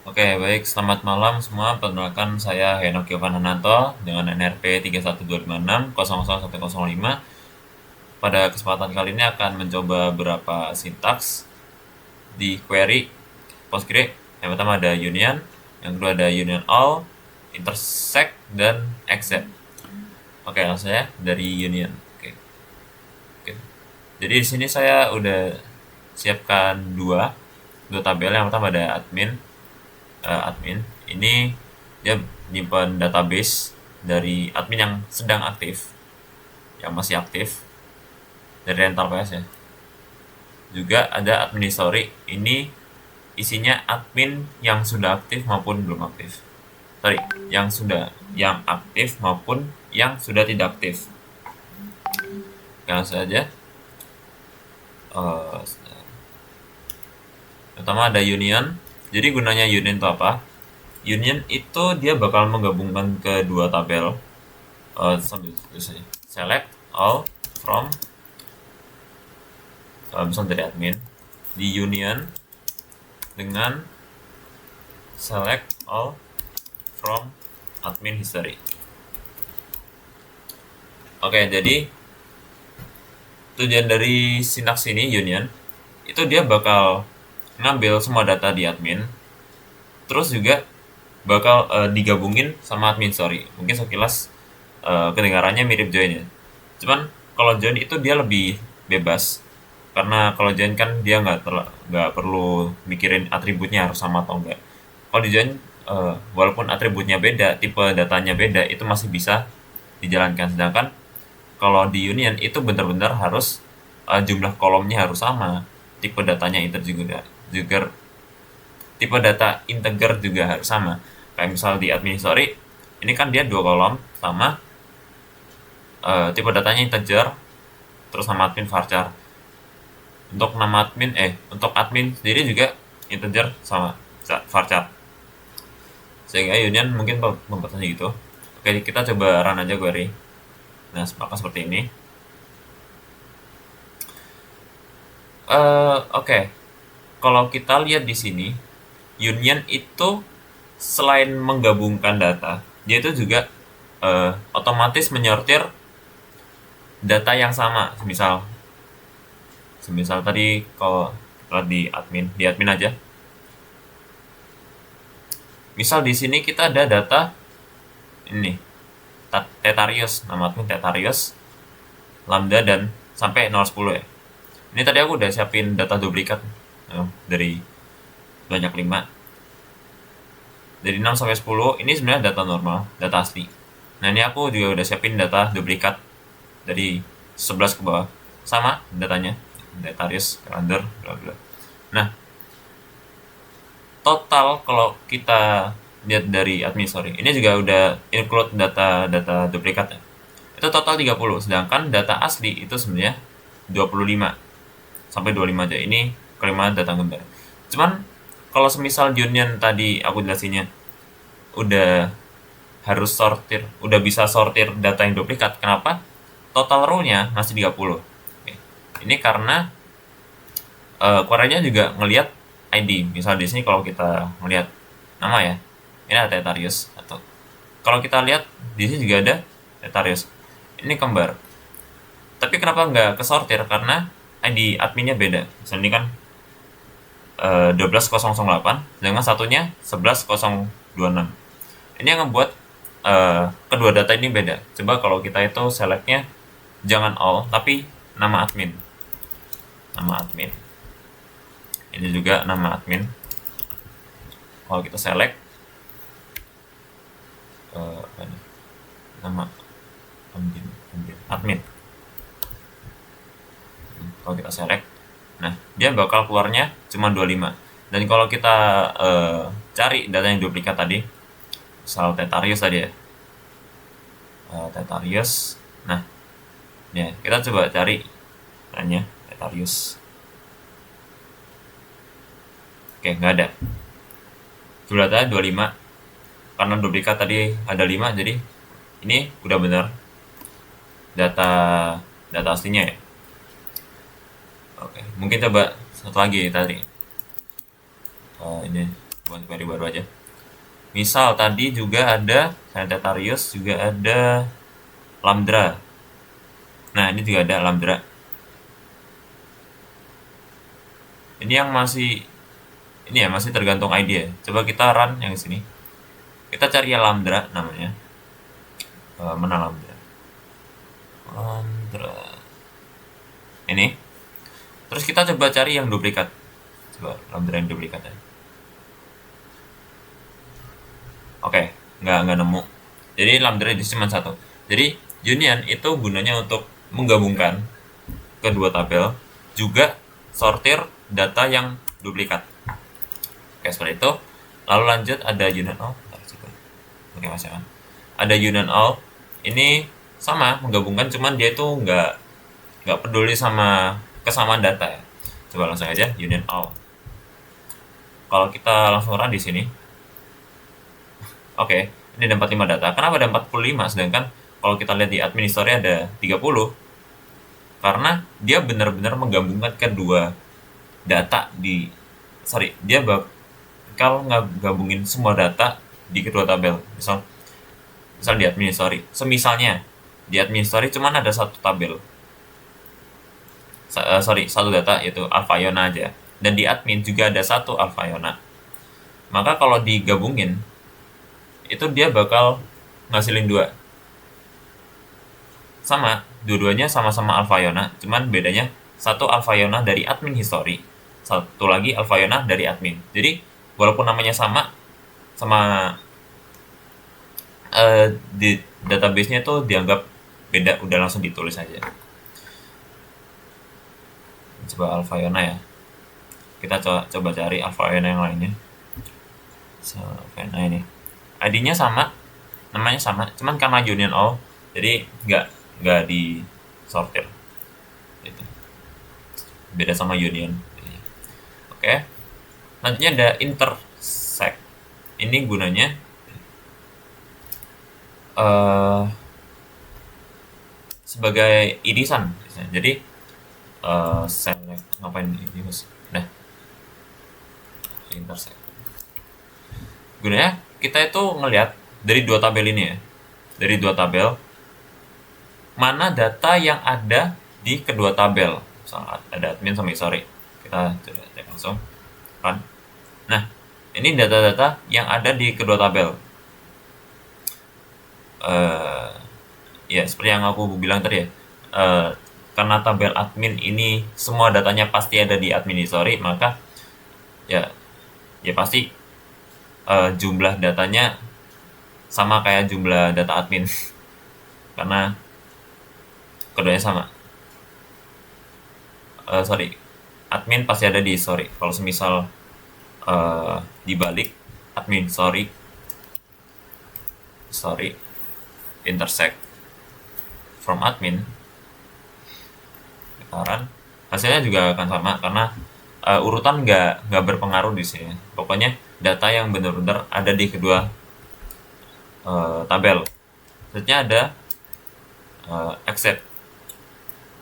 Oke, baik. Selamat malam semua. Perkenalkan saya Henok Yovan Hananto dengan NRP 31256001105. Pada kesempatan kali ini akan mencoba beberapa sintaks di query Postgre. Yang pertama ada union, yang kedua ada union all, intersect, dan except. Oke, langsung ya dari union. Oke. Oke. Jadi di sini saya udah siapkan dua tabel. Yang pertama ada admin ini dia menyimpan database dari admin yang sedang aktif, yang masih aktif dari rental PS ya. Juga ada admin history, ini isinya admin yang sudah aktif maupun belum aktif. Sorry, yang aktif maupun yang sudah tidak aktif. Langsung saja. Uh, Pertama ada union. Jadi gunanya union itu apa? Union itu dia bakal menggabungkan kedua tabel. Sambil tulis aja. Select all from misal dari admin di union dengan select all from admin history. Oke, jadi tujuan dari sintaks ini union itu dia bakal ngambil semua data di admin, terus juga bakal digabungin sama admin story. Mungkin sekilas kedengarannya mirip join ya. Cuman kalau join itu dia lebih bebas, karena kalau join kan dia nggak perlu mikirin atributnya harus sama atau enggak. Kalau di join walaupun atributnya beda, tipe datanya beda, itu masih bisa dijalankan. Sedangkan kalau di union itu benar-benar harus jumlah kolomnya harus sama, tipe datanya juga tipe data integer juga harus sama. Kayak misal di admin history, ini kan dia dua kolom sama tipe datanya integer, terus nama admin varchar. Untuk admin sendiri juga integer sama varchar. Sehingga union mungkin membatasi gitu. Oke, kita coba run aja query. Nah, seperti ini. Oke. Kalau kita lihat di sini, union itu selain menggabungkan data, dia itu juga otomatis menyortir data yang sama. Semisal tadi kalau di admin aja. Misal di sini kita ada data ini Tetarius, nama admin Tetarius, lambda dan sampai 010 ya. Ini tadi aku udah siapin data duplikat dari banyak 5. Dari 6 sampai 10 ini sebenarnya data normal, data asli. Nah, ini aku juga udah siapin data duplikat dari 11 ke bawah. Sama datanya, Tetarius, calendar, bla bla. Nah, total kalau kita lihat dari admin story, ini juga udah include data duplikat ya. Itu total 30, sedangkan data asli itu sebenarnya 25 sampai 25 aja. Ini kelima data gambar. Cuman kalau semisal union tadi aku jelasinnya udah udah bisa sortir data yang duplikat. Kenapa? Total row-nya masih 30. Oke. Ini karena query-nya juga ngelihat ID. Misal di sini kalau kita melihat nama ya, ini ada Tetarius atau kalau kita lihat di sini juga ada Tetarius. Ini kembar. Tapi kenapa nggak kesortir? Karena ID adminnya beda. Misalnya ini kan 12008, sedangkan satunya 11026. Ini yang membuat kedua data ini beda. Coba kalau kita itu selectnya jangan all, tapi nama admin. Nama admin. Ini juga nama admin. Kalau kita select nama admin. Kalau kita select, nah dia bakal keluarnya cuma 25. Dan kalau kita cari data yang duplikat tadi, misal Tetarius tadi ya, Tetarius. Nah, ya kita coba cari datanya Tetarius. Oke, nggak ada. Jumlah data 25. Karena duplikat tadi ada 5, jadi ini udah benar data aslinya ya. Oke, mungkin coba satu lagi tadi. Ini bukan query baru aja. Misal tadi juga ada Sagittarius, juga ada Lambda. Nah, ini juga ada Lambda. Ini yang masih masih tergantung ID ya. Coba kita run yang sini. Kita cari ya Lambda namanya. Mana Lambda? Lambda. Ini. Terus kita coba cari yang duplikat. Coba Lambda yang duplikat ya. Oke, nggak nemu. Jadi Lambda itu cuma satu. Jadi union itu gunanya untuk menggabungkan kedua tabel, juga sortir data yang duplikat. Oke, seperti itu. Lalu lanjut ada union all. Oke, Mas ya. Ada union all. Ini sama menggabungkan, cuman dia itu nggak peduli sama kesamaan data ya. Coba langsung aja union all. Kalau kita langsung run di sini, oke, ini ada 45 data. Kenapa ada 45 sedangkan kalau kita lihat di admin history ada 30? Karena dia benar-benar menggabungkan kedua data dia bakal ngegabungin semua data di kedua tabel. Misal di admin history. Semisalnya di admin history cuman ada satu tabel. Satu data yaitu alpha Iona aja. Dan di admin juga ada satu alpha Iona. Maka kalau digabungin itu dia bakal ngasilin dua. Sama, dua-duanya sama-sama alpha Iona, cuman bedanya satu alpha Iona dari admin history, satu lagi alpha Iona dari admin. Jadi walaupun namanya sama di database-nya itu dianggap beda, udah langsung ditulis aja. Coba alpha Iona ya. Kita coba cari alpha Iona yang lainnya. Alpha Iona ini. ID-nya sama, namanya sama, cuman karena union all, jadi nggak di sortir. Itu beda sama union. Oke. Nantinya ada intersect. Ini gunanya sebagai irisan. Jadi select ngapain ini mas? Nah, intersect. Gunanya kita itu ngelihat dari dua tabel ini ya. Dari dua tabel mana data yang ada di kedua tabel. Misalnya ada admin sama history. Kita coba cek langsung. Run. Nah, ini data-data yang ada di kedua tabel. Ya seperti yang aku bilang tadi ya. Karena tabel admin ini semua datanya pasti ada di admin history, maka ya pasti jumlah datanya sama kayak jumlah data admin karena keduanya sama. Admin pasti ada di history. Kalau semisal dibalik admin sorry intersect from admin, run, hasilnya juga akan sama karena urutan nggak berpengaruh di sini. Pokoknya data yang benar-benar ada di kedua tabel. Selanjutnya ada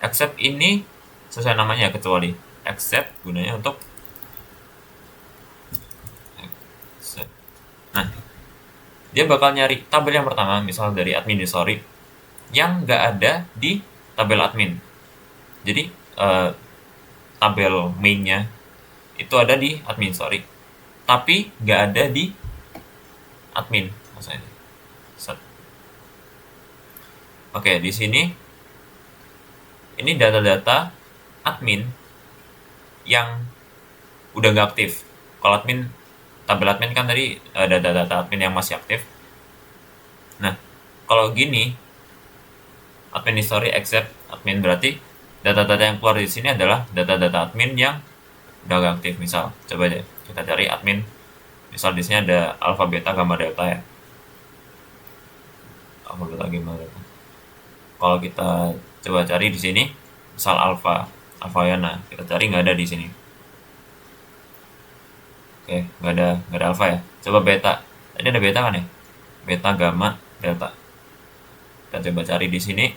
except ini sesuai namanya kecuali. Except gunanya untuk except. Nah, dia bakal nyari tabel yang pertama, misal dari admin history yang nggak ada di tabel admin. Jadi tabel mainnya itu ada di admin history, tapi nggak ada di admin maksudnya. Oke, di sini ini data-data admin yang udah nggak aktif. Kalau tabel admin kan tadi ada data admin yang masih aktif. Nah, kalau gini admin history except admin, berarti data-data yang keluar di sini adalah data-data admin yang udah nggak aktif. Misal, coba deh kita cari admin. Misal di sini ada alpha, beta, gamma, delta ya. Alpha, beta, gamma, delta. Kalau kita coba cari di sini, misal alpha Iona, kita cari nggak ada di sini. Oke, nggak ada alpha ya. Coba beta, tadi ada beta kan ya? Beta, gamma, delta. Kita coba cari di sini.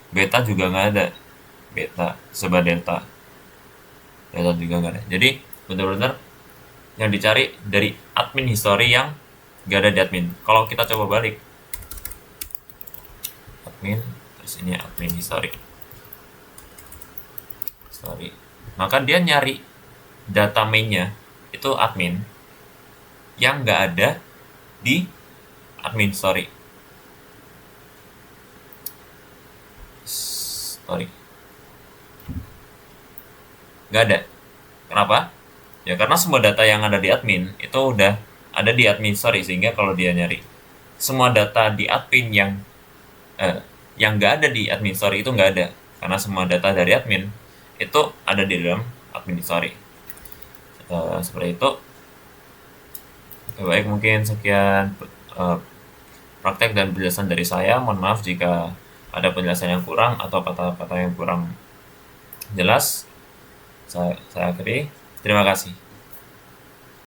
Beta juga nggak ada. Beta, coba delta juga nggak ada. Jadi bener-bener yang dicari dari admin history yang gak ada di admin. Kalau kita coba balik admin, terus ini admin history, maka dia nyari data mainnya itu admin yang nggak ada di admin story. Nggak ada. Kenapa? Ya karena semua data yang ada di admin itu udah ada di admin story, sehingga kalau dia nyari semua data di admin yang nggak ada di admin story itu nggak ada, karena semua data dari admin itu ada di dalam admin story. Seperti itu. Baik, mungkin sekian praktek dan penjelasan dari saya. Mohon maaf jika ada penjelasan yang kurang atau kata-kata yang kurang jelas. Saya akhiri. Terima kasih.